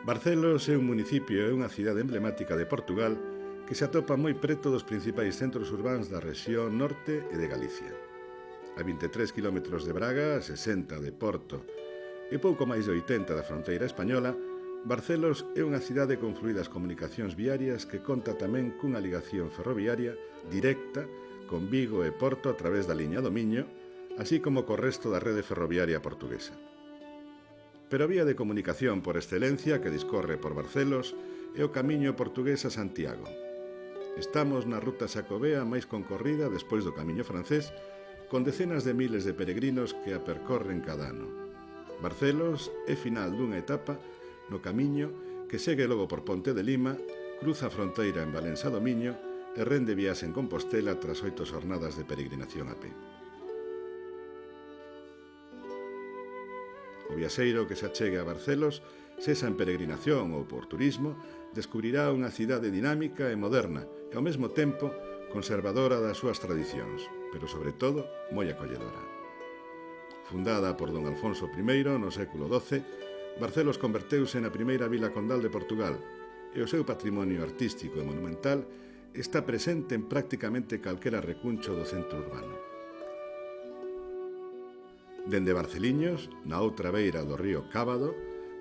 Barcelos é un municipio e unha cidade emblemática de Portugal que se atopa moi preto dos principais centros urbáns da rexión norte e de Galicia. A 23 km de Braga, a 60 de Porto e pouco máis de 80 da fronteira española, Barcelos é unha cidade con fluidas comunicacións viarias que conta tamén cunha ligación ferroviaria directa con Vigo e Porto a través da liña do Miño, así como co resto da rede ferroviaria portuguesa. Pero a vía de comunicación por excelencia que discorre por Barcelos é o camiño portugués a Santiago. Estamos na ruta xacobea máis concorrida despois do camiño francés, con decenas de miles de peregrinos que a percorren cada ano. Barcelos é final dunha etapa no camiño que segue logo por Ponte de Lima, cruza a fronteira en Valença do Miño e rende viaxe en Compostela tras 8 xornadas de peregrinación a pé. O viaxeiro que se achegue a Barcelos, sexa en peregrinación ou por turismo, descubrirá unha cidade dinámica e moderna e ao mesmo tempo conservadora das súas tradicións, pero sobre todo moi acolledora. Fundada por don Alfonso I no século XII, Barcelos converteuse na primeira vila condal de Portugal e o seu patrimonio artístico e monumental está presente en prácticamente calquera recuncho do centro urbano. Dende Barceliños, na outra beira do río Cábado,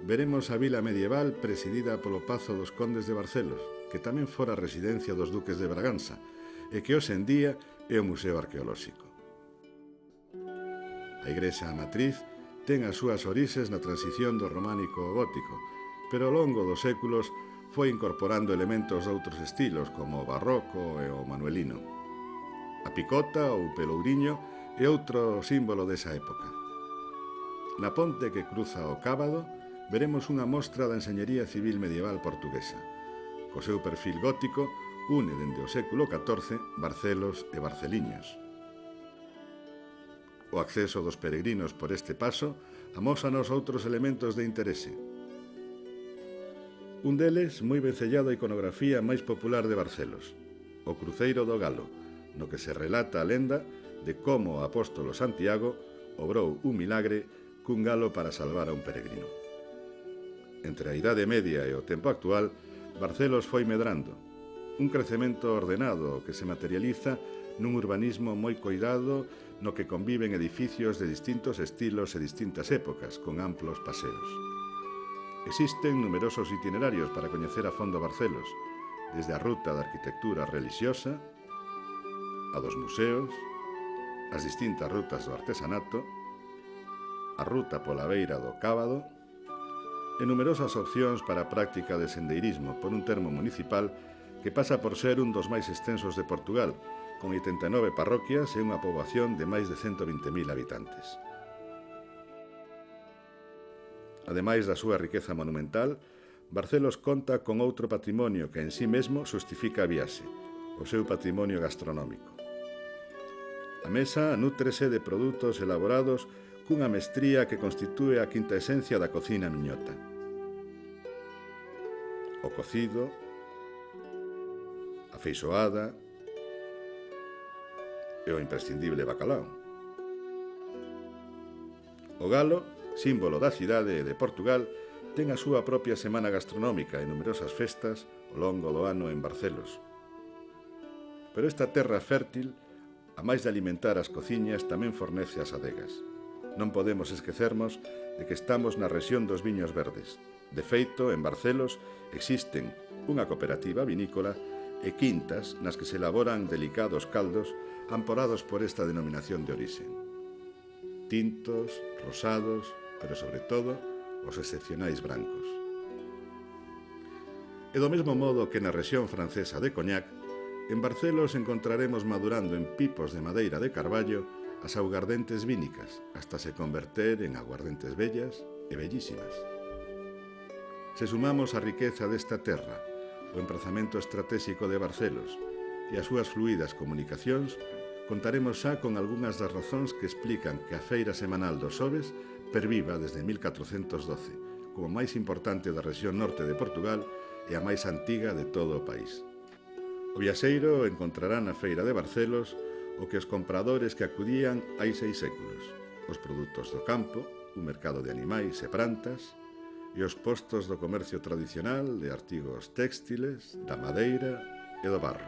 veremos a vila medieval presidida polo Pazo dos Condes de Barcelos, que tamén fora residencia dos duques de Bragança, e que hoxe en día é o Museo Arqueolóxico. A igrexa matriz ten as súas orixes na transición do románico ao gótico, pero ao longo dos séculos foi incorporando elementos de outros estilos, como o barroco e o manuelino. A picota ou pelouriño é outro símbolo desa época. Na ponte que cruza o Cábado, veremos unha mostra da enxeñería civil medieval portuguesa. Co seu perfil gótico, une dende o século XIV Barcelos e Barceliños. O acceso dos peregrinos por este paso amósanos outros elementos de interese. Un deles, moi vencellado a iconografía máis popular de Barcelos, o Cruceiro do Galo, no que se relata a lenda de como o apóstolo Santiago obrou un milagre cun galo para salvar a un peregrino. Entre a Idade Media e o tempo actual, Barcelos foi medrando, un crecemento ordenado que se materializa nun urbanismo moi coidado no que conviven edificios de distintos estilos e distintas épocas, con amplos paseos. Existen numerosos itinerarios para coñecer a fondo Barcelos, desde a ruta da arquitectura relixiosa, a dos museos, as distintas rutas do artesanato, a ruta pola beira do Cábado e numerosas opcións para a práctica de sendeirismo por un termo municipal que pasa por ser un dos máis extensos de Portugal, con 89 parroquias e unha poboación de máis de 120.000 habitantes. Ademais da súa riqueza monumental, Barcelos conta con outro patrimonio que en sí mesmo xustifica a viaxe, o seu patrimonio gastronómico. A mesa nútrese de produtos elaborados cunha mestría que constitúe a quinta esencia da cocina miñota. O cocido, a feisoada e o imprescindible bacalao. O galo, símbolo da cidade e de Portugal, ten a súa propia semana gastronómica e numerosas festas ao longo do ano en Barcelos. Pero esta terra fértil, a máis de alimentar as cociñas, tamén fornece as adegas. Non podemos esquecermos de que estamos na rexión dos viños verdes. De feito, en Barcelos existen unha cooperativa vinícola e quintas nas que se elaboran delicados caldos amporados por esta denominación de orixe. Tintos, rosados, pero sobre todo os excepcionais brancos. E do mesmo modo que na rexión francesa de Cognac, en Barcelos encontraremos madurando en pipos de madeira de carballo as augardentes vínicas, hasta se converter en aguardentes bellas e bellísimas. Se sumamos a riqueza desta terra, o emprazamento estratégico de Barcelos e as súas fluídas comunicacións, contaremos xa con algunhas das razóns que explican que a feira semanal dos xoves perviva desde 1412, como a máis importante da rexión norte de Portugal e a máis antiga de todo o país. O viaxeiro encontrará na feira de Barcelos o que os compradores que acudían hai 6 séculos, os produtos do campo, un mercado de animais e plantas, e os postos do comercio tradicional de artigos téxtiles, da madeira e do barro.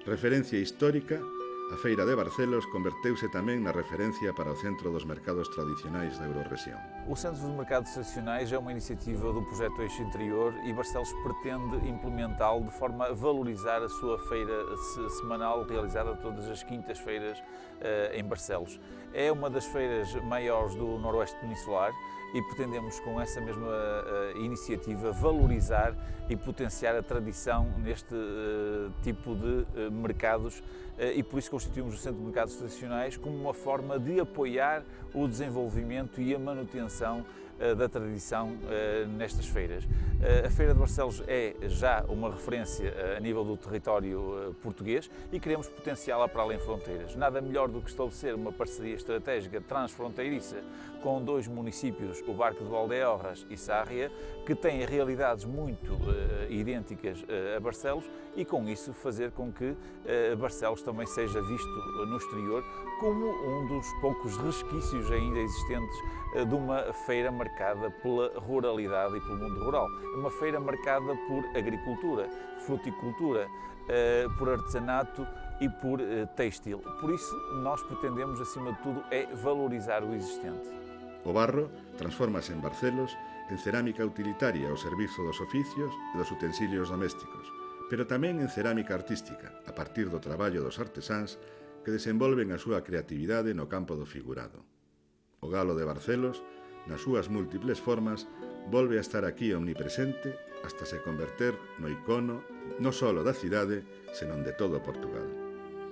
Referencia histórica, a Feira de Barcelos converteuse tamén na referencia para o centro dos mercados tradicionais da Eurorrexión. O Centro de Mercados Tradicionais é uma iniciativa do projeto Eixo Interior e Barcelos pretende implementá-lo de forma a valorizar a sua feira semanal realizada todas as quintas-feiras em Barcelos. É uma das feiras maiores do Noroeste Peninsular e pretendemos com essa mesma iniciativa valorizar e potenciar a tradição neste tipo de mercados e por isso constituímos o Centro de Mercados Tradicionais como uma forma de apoiar o desenvolvimento e a manutenção da tradição nestas feiras. A Feira de Barcelos é já uma referência a nível do território português e queremos potenciá-la para além fronteiras. Nada melhor do que estabelecer uma parceria estratégica transfronteiriça com dois municípios, o Barco de Valdeorras e Sarria, que têm realidades muito idênticas a Barcelos e com isso fazer com que Barcelos também seja visto no exterior como um dos poucos resquícios ainda existentes de uma feira marcada pela ruralidade e pelo mundo rural. É uma feira marcada por agricultura, fruticultura, por artesanato e por têxtil. Por isso, nós pretendemos, acima de tudo, é valorizar o existente. O barro transforma-se en Barcelos en cerámica utilitaria ao servizo dos oficios e dos utensilios domésticos, pero tamén en cerámica artística, a partir do traballo dos artesáns que desenvolven a súa creatividade no campo do figurado. O galo de Barcelos, nas súas múltiples formas, volve a estar aquí omnipresente hasta se converter no icono non só da cidade, senón de todo Portugal.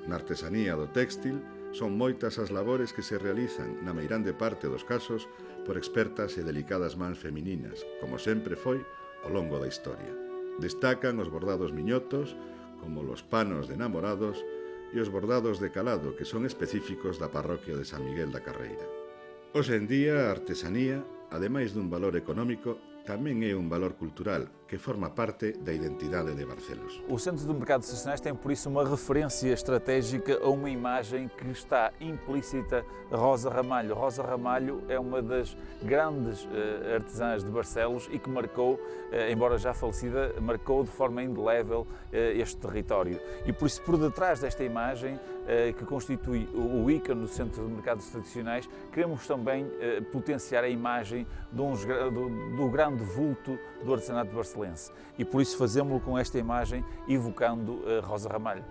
Na artesanía do téxtil, son moitas as labores que se realizan, na meirande parte dos casos, por expertas e delicadas mans femininas, como sempre foi ao longo da historia. Destacan os bordados miñotos, como los panos de enamorados, e os bordados de calado, que son específicos da parroquia de San Miguel da Carreira. Hoxe en día, a artesanía, ademais dun valor económico, tamén é un valor cultural que forma parte da identidade de Barcelos. O Centro de Mercados Tradicionais tem, por isso, uma referência estratégica a uma imagem que está implícita a Rosa Ramalho. Rosa Ramalho é uma das grandes artesãs de Barcelos e que marcou, embora já falecida, marcou de forma indelével este território. E por isso, por detrás desta imagem, que constitui o ícone do Centro de Mercados Tradicionais, queremos também potenciar a imagem do grande vulto do artesanato barcelense e por isso fazemos-lo com esta imagem evocando Rosa Ramalho.